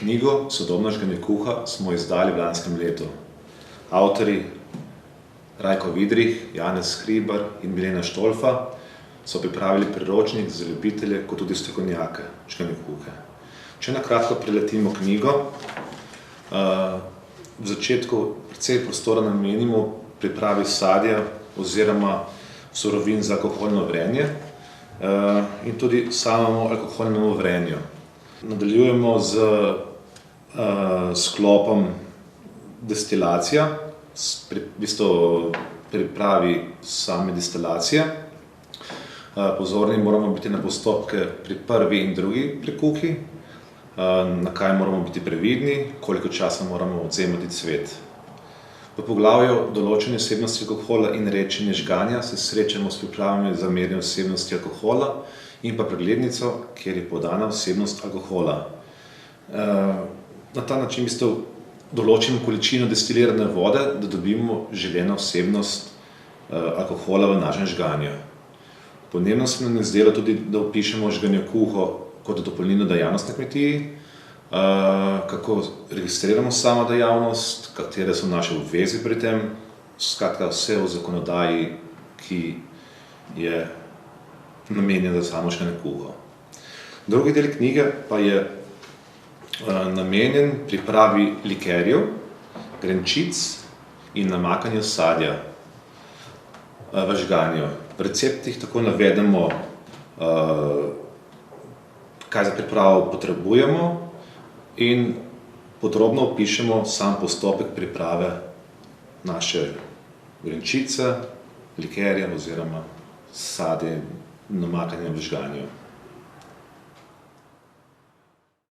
Knjigo Sodobno žganje kuha smo izdali v lanskem letu. Avtorji Rajko Vidrih, Janez Hribar in Milena Štolfa so pripravili priročnik za ljubitelje kot tudi strokovnjake žganja kuhe. Če na kratko preletimo knjigo, v začetku precej prostora namenimo pripravi sadja oziroma surovin za alkoholno vrenje in tudi samemu alkoholnemu vrenju. Nadaljujemo z sklopom destilacija, v bistvu pripravi same destilacije. Pozorni moramo biti na postopke pri prvi in drugi prekuhi, na kaj moramo biti previdni, koliko časa moramo odvzemati cvet. V poglavju Določanje vsebnosti alkohola in redčenje žganja se srečamo s pripravami za merjenje vsebnosti alkohola in pa preglednico, kjer je podana vsebnost alkohola. Na ta način v bistvu določimo količino destilirane vode, da dobimo želeno vsebnost alkohola v našem žganju. Pomembno se nam je zdelo tudi, da opišemo žganjo kuho kot dopolnilno dejavnost na kmetiji, kako registriramo samo dejavnost, katere so naše obveze pri tem, skratka vse v zakonodaji, ki je namenjen za samo žganje kuho. Drugi del knjige pa je namenjen pripravi likerjev, grenčic in namakanju sadja v žganju. V receptih tako navedemo, kaj za pripravo potrebujemo in podrobno opišemo sam postopek priprave naše grenčice, likerja oziroma sadja in namakanja v žganju.